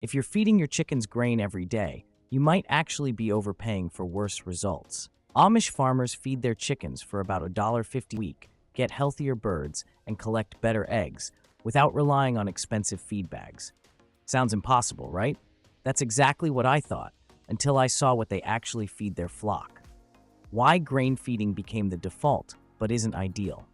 If you're feeding your chickens grain every day, you might actually be overpaying for worse results. Amish farmers feed their chickens for about $1.50 a week, get healthier birds, and collect better eggs without relying on expensive feed bags. Sounds impossible, right? That's exactly what I thought, until I saw what they actually feed their flock. Why grain feeding became the default, but isn't ideal.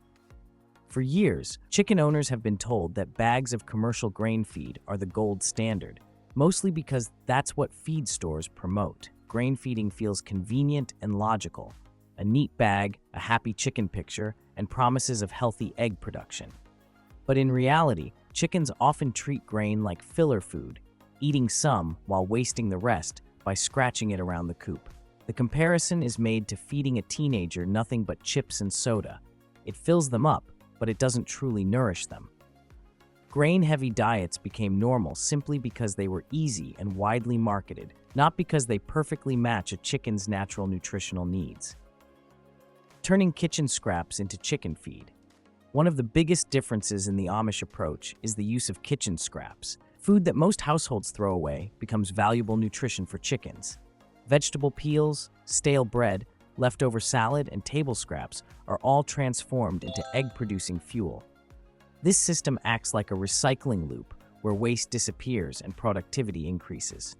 For years, chicken owners have been told that bags of commercial grain feed are the gold standard, mostly because that's what feed stores promote. Grain feeding feels convenient and logical. A neat bag, a happy chicken picture, and promises of healthy egg production. But in reality, chickens often treat grain like filler food, eating some while wasting the rest by scratching it around the coop. The comparison is made to feeding a teenager nothing but chips and soda. It fills them up, but it doesn't truly nourish them. Grain-heavy diets became normal simply because they were easy and widely marketed, not because they perfectly match a chicken's natural nutritional needs. Turning kitchen scraps into chicken feed. One of the biggest differences in the Amish approach is the use of kitchen scraps. Food that most households throw away becomes valuable nutrition for chickens. Vegetable peels, stale bread, leftover salad, and table scraps are all transformed into egg-producing fuel. This system acts like a recycling loop where waste disappears and productivity increases.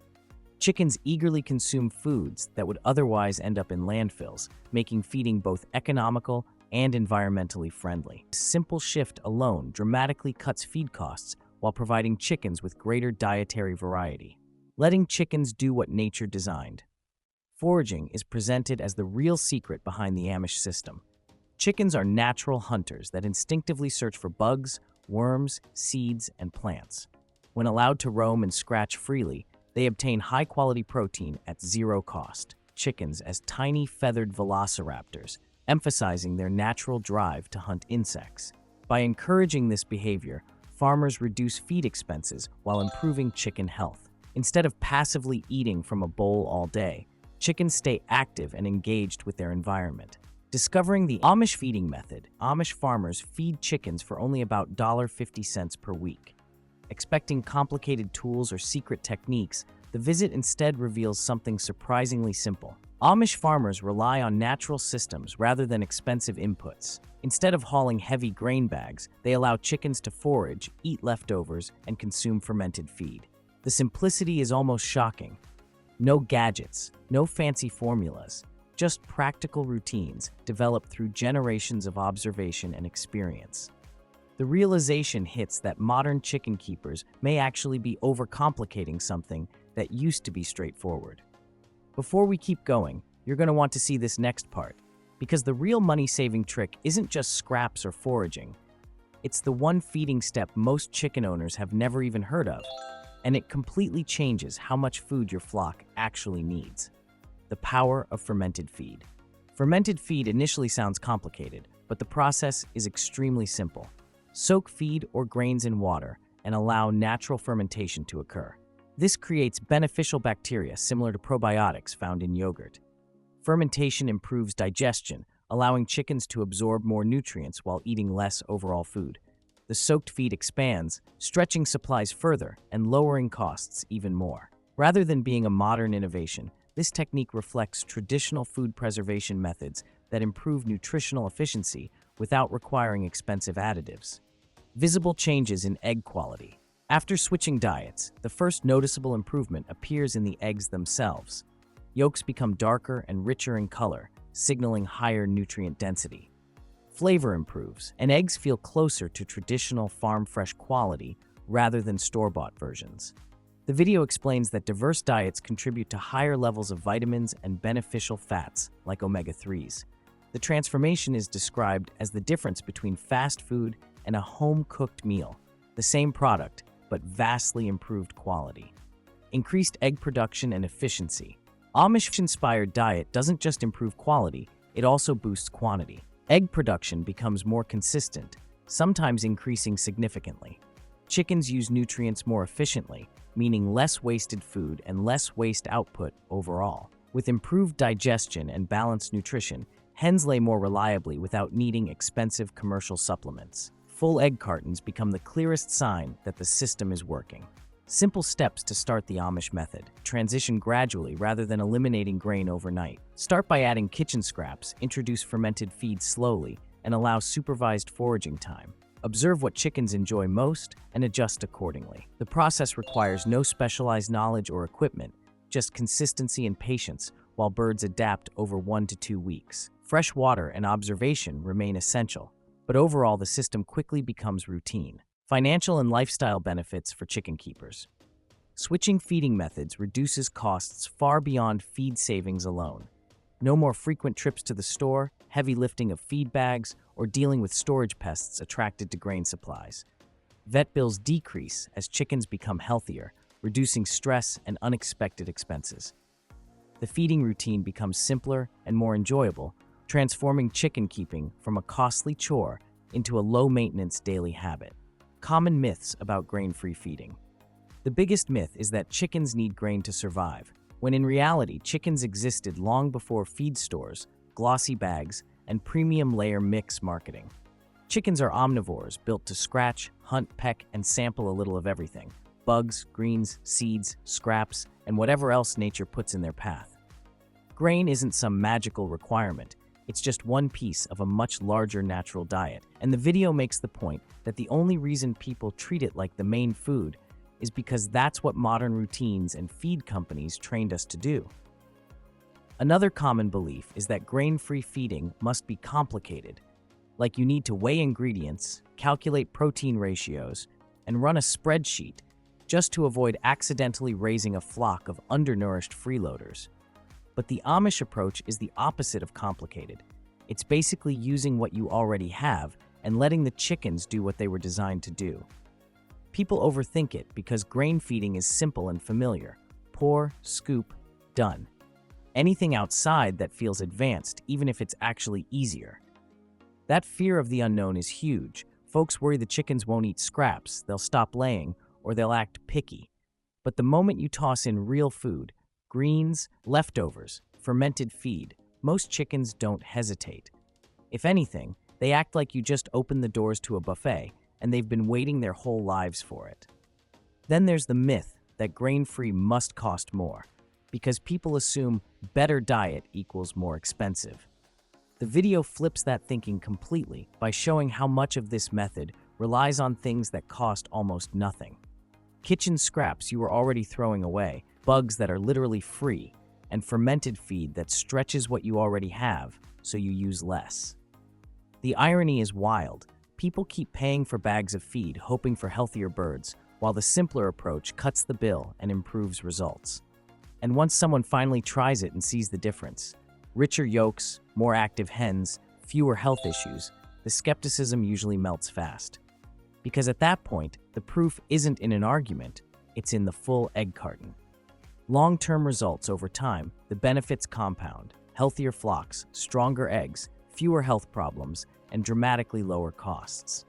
Chickens eagerly consume foods that would otherwise end up in landfills, making feeding both economical and environmentally friendly. This simple shift alone dramatically cuts feed costs while providing chickens with greater dietary variety. Letting chickens do what nature designed. Foraging is presented as the real secret behind the Amish system. Chickens are natural hunters that instinctively search for bugs, worms, seeds, and plants. When allowed to roam and scratch freely, they obtain high-quality protein at zero cost. Chickens as tiny feathered velociraptors, emphasizing their natural drive to hunt insects. By encouraging this behavior, farmers reduce feed expenses while improving chicken health. Instead of passively eating from a bowl all day, chickens stay active and engaged with their environment. Discovering the Amish feeding method, Amish farmers feed chickens for only about $1.50 per week. Expecting complicated tools or secret techniques, the visit instead reveals something surprisingly simple. Amish farmers rely on natural systems rather than expensive inputs. Instead of hauling heavy grain bags, they allow chickens to forage, eat leftovers, and consume fermented feed. The simplicity is almost shocking. No gadgets, no fancy formulas, just practical routines developed through generations of observation and experience. The realization hits that modern chicken keepers may actually be overcomplicating something that used to be straightforward. Before we keep going, you're going to want to see this next part, because the real money-saving trick isn't just scraps or foraging. It's the one feeding step most chicken owners have never even heard of, and it completely changes how much food your flock actually needs. The power of fermented feed. Fermented feed initially sounds complicated, but the process is extremely simple. Soak feed or grains in water and allow natural fermentation to occur. This creates beneficial bacteria similar to probiotics found in yogurt. Fermentation improves digestion, allowing chickens to absorb more nutrients while eating less overall food. The soaked feed expands, stretching supplies further and lowering costs even more. Rather than being a modern innovation, this technique reflects traditional food preservation methods that improve nutritional efficiency without requiring expensive additives. Visible changes in egg quality. After switching diets, the first noticeable improvement appears in the eggs themselves. Yolks become darker and richer in color, signaling higher nutrient density. Flavor improves, and eggs feel closer to traditional farm-fresh quality rather than store-bought versions. The video explains that diverse diets contribute to higher levels of vitamins and beneficial fats, like omega-3s. The transformation is described as the difference between fast food and a home-cooked meal, the same product, but vastly improved quality. Increased egg production and efficiency. Amish-inspired diet doesn't just improve quality, it also boosts quantity. Egg production becomes more consistent, sometimes increasing significantly. Chickens use nutrients more efficiently, meaning less wasted food and less waste output overall. With improved digestion and balanced nutrition, hens lay more reliably without needing expensive commercial supplements. Full egg cartons become the clearest sign that the system is working. Simple steps to start the Amish method. Transition gradually rather than eliminating grain overnight. Start by adding kitchen scraps, introduce fermented feed slowly, and allow supervised foraging time. Observe what chickens enjoy most and adjust accordingly. The process requires no specialized knowledge or equipment, just consistency and patience while birds adapt over 1 to 2 weeks. Fresh water and observation remain essential, but overall the system quickly becomes routine. Financial and lifestyle benefits for chicken keepers. Switching feeding methods reduces costs far beyond feed savings alone. No more frequent trips to the store, heavy lifting of feed bags, or dealing with storage pests attracted to grain supplies. Vet bills decrease as chickens become healthier, reducing stress and unexpected expenses. The feeding routine becomes simpler and more enjoyable, transforming chicken keeping from a costly chore into a low-maintenance daily habit. Common myths about grain-free feeding. The biggest myth is that chickens need grain to survive, when in reality chickens existed long before feed stores, glossy bags, and premium layer mix marketing. Chickens are omnivores built to scratch, hunt, peck, and sample a little of everything: bugs, greens, seeds, scraps, and whatever else nature puts in their path. Grain isn't some magical requirement. It's just one piece of a much larger natural diet, and the video makes the point that the only reason people treat it like the main food is because that's what modern routines and feed companies trained us to do. Another common belief is that grain-free feeding must be complicated, like you need to weigh ingredients, calculate protein ratios, and run a spreadsheet just to avoid accidentally raising a flock of undernourished freeloaders. But the Amish approach is the opposite of complicated. It's basically using what you already have and letting the chickens do what they were designed to do. People overthink it because grain feeding is simple and familiar. Pour, scoop, done. Anything outside that feels advanced, even if it's actually easier. That fear of the unknown is huge. Folks worry the chickens won't eat scraps, they'll stop laying, or they'll act picky. But the moment you toss in real food, greens, leftovers, fermented feed, most chickens don't hesitate. If anything, they act like you just opened the doors to a buffet and they've been waiting their whole lives for it. Then there's the myth that grain-free must cost more, because people assume better diet equals more expensive. The video flips that thinking completely by showing how much of this method relies on things that cost almost nothing. Kitchen scraps you were already throwing away, bugs that are literally free, and fermented feed that stretches what you already have so you use less. The irony is wild. People keep paying for bags of feed hoping for healthier birds, while the simpler approach cuts the bill and improves results. And once someone finally tries it and sees the difference, richer yolks, more active hens, fewer health issues, the skepticism usually melts fast. Because at that point, the proof isn't in an argument, it's in the full egg carton. Long-term results over time, the benefits compound: healthier flocks, stronger eggs, fewer health problems, and dramatically lower costs.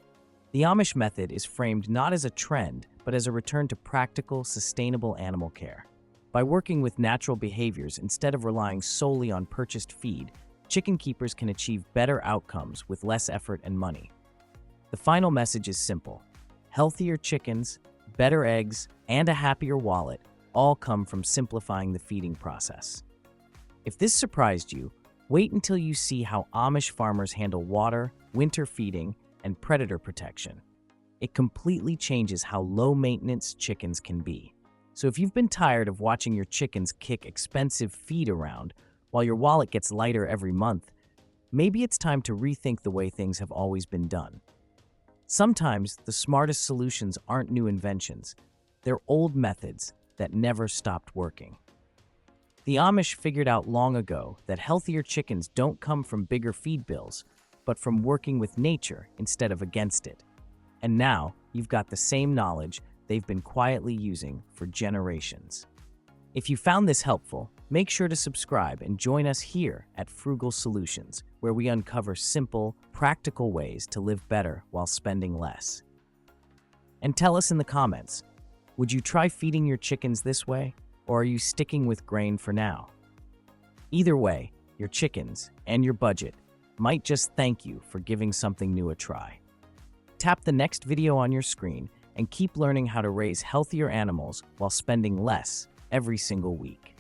The Amish method is framed not as a trend, but as a return to practical, sustainable animal care. By working with natural behaviors instead of relying solely on purchased feed, chicken keepers can achieve better outcomes with less effort and money. The final message is simple: healthier chickens, better eggs, and a happier wallet all come from simplifying the feeding process. If this surprised you, wait until you see how Amish farmers handle water, winter feeding, and predator protection. It completely changes how low-maintenance chickens can be. So if you've been tired of watching your chickens kick expensive feed around while your wallet gets lighter every month, maybe it's time to rethink the way things have always been done. Sometimes the smartest solutions aren't new inventions, they're old methods that never stopped working. The Amish figured out long ago that healthier chickens don't come from bigger feed bills, but from working with nature instead of against it. And now, you've got the same knowledge they've been quietly using for generations. If you found this helpful, make sure to subscribe and join us here at Frugal Solutions, where we uncover simple, practical ways to live better while spending less. And tell us in the comments, would you try feeding your chickens this way? Or are you sticking with grain for now? Either way, your chickens and your budget might just thank you for giving something new a try. Tap the next video on your screen and keep learning how to raise healthier animals while spending less every single week.